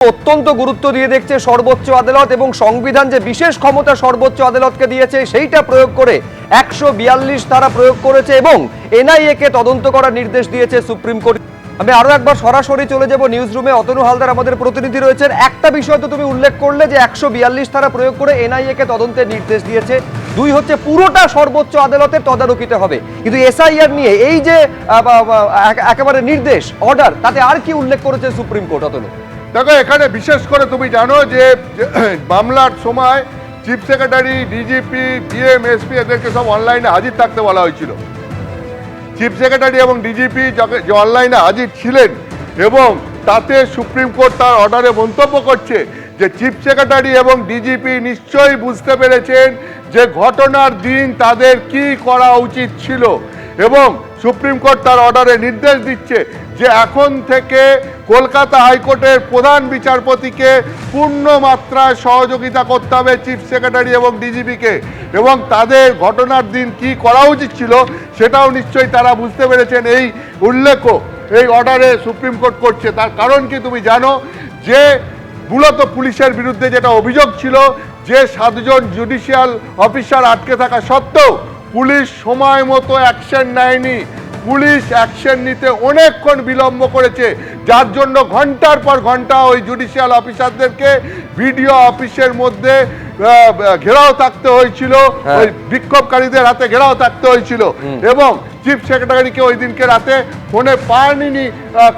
অত্যন্ত গুরুত্ব দিয়ে দেখছে সর্বোচ্চ আদালত এবং সংবিধান যে বিশেষ ক্ষমতা সর্বোচ্চ আদালতকে দিয়েছে সেইটা প্রয়োগ করে 142 ধারা প্রয়োগ করেছে এবং এনআইএ কে তদন্ত করার নির্দেশ দিয়েছে সুপ্রিম কোর্ট। আমি আরো একবার সরাসরি চলে যাব নিউজ রুমে। অতনু হালদার আমাদের প্রতিনিধি রয়েছেন। একটা বিষয় তো তুমি উল্লেখ করলে যে 142 ধারা প্রয়োগ করে এনআইএ কে তদন্তের নির্দেশ দিয়েছে, দুই হচ্ছে পুরোটা সর্বোচ্চ আদালতের তদারকিতে হবে, কিন্তু এসআইআর নিয়ে এই যে একেবারে নির্দেশ অর্ডার, তাতে আর কি উল্লেখ করেছে সুপ্রিম কোর্ট? অতনু, দেখো, এখানে বিশেষ করে তুমি জানো যে মামলার সময় chief secretary, DGP, DM, SP এদেরকে সব অনলাইনে হাজির থাকতে বলা হয়েছিল। চিফ সেক্রেটারি এবং ডিজিপি যে অনলাইনে হাজির ছিলেন এবং তাতে সুপ্রিম কোর্ট তার অর্ডারে মন্তব্য করছে যে চিফ সেক্রেটারি এবং ডিজিপি নিশ্চয়ই বুঝতে পেরেছেন যে ঘটনার দিন তাদের কি করা উচিত ছিল এবং সুপ্রিম কোর্ট তার অর্ডারে নির্দেশ দিচ্ছে যে এখন থেকে কলকাতা হাইকোর্টের প্রধান বিচারপতিকে পূর্ণ মাত্রায় সহযোগিতা করতে হবে চিফ সেক্রেটারি এবং ডিজিপিকে, এবং তাদের ঘটনার দিন কি করা উচিত ছিল সেটাও নিশ্চয়ই তারা বুঝতে পেরেছেন। এই উল্লেখও এই অর্ডারে সুপ্রিম কোর্ট করছে। তার কারণ কি তুমি জানো যে মূলত পুলিশের বিরুদ্ধে যেটা অভিযোগ ছিল যে 7 জন জুডিশিয়াল অফিসার আটকে থাকা সত্ত্বেও পুলিশ সময় মতো অ্যাকশন নেয়নি। পুলিশ অ্যাকশন নিতে অনেকক্ষণ বিলম্ব করেছে, যার জন্য ঘন্টার পর ঘন্টা ওই জুডিশিয়াল অফিসারদেরকে বিডিও অফিসের মধ্যে ঘেরাও থাকতে হয়েছিল, ওই বিক্ষোভকারীদের হাতে ঘেরাও থাকতে হয়েছিল এবং চিফ সেক্রেটারিকে ওই দিনকে রাতে ফোনে পাননি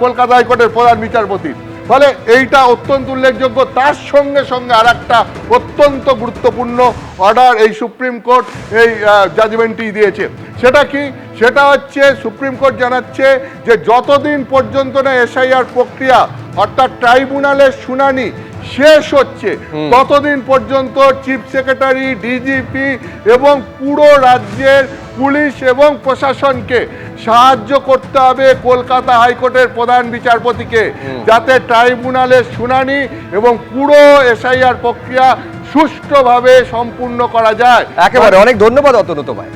কলকাতা হাইকোর্টের প্রধান বিচারপতি। ফলে এইটা অত্যন্ত উল্লেখযোগ্য। তার সঙ্গে সঙ্গে আর একটা অত্যন্ত গুরুত্বপূর্ণ অর্ডার এই সুপ্রিম কোর্ট এই জাজমেন্টটি দিয়েছে। সেটা কি? সেটা হচ্ছে সুপ্রিম কোর্ট জানাচ্ছে যে যতদিন পর্যন্ত না এসআইআর প্রক্রিয়া অর্থাৎ ট্রাইব্যুনালের শুনানি শেষ হচ্ছে ততদিন পর্যন্ত চিফ সেক্রেটারি, ডিজিপি এবং পুরো রাজ্যের পুলিশ এবং প্রশাসনকে সাহায্য করতে হবে কলকাতা হাইকোর্টের প্রধান বিচারপতিকে, যাতে ট্রাইব্যুনালের শুনানি এবং পুরো এসআইআর প্রক্রিয়া সুষ্ঠুভাবে সম্পূর্ণ করা যায়। একেবারে অনেক ধন্যবাদ অতনু তোমায়।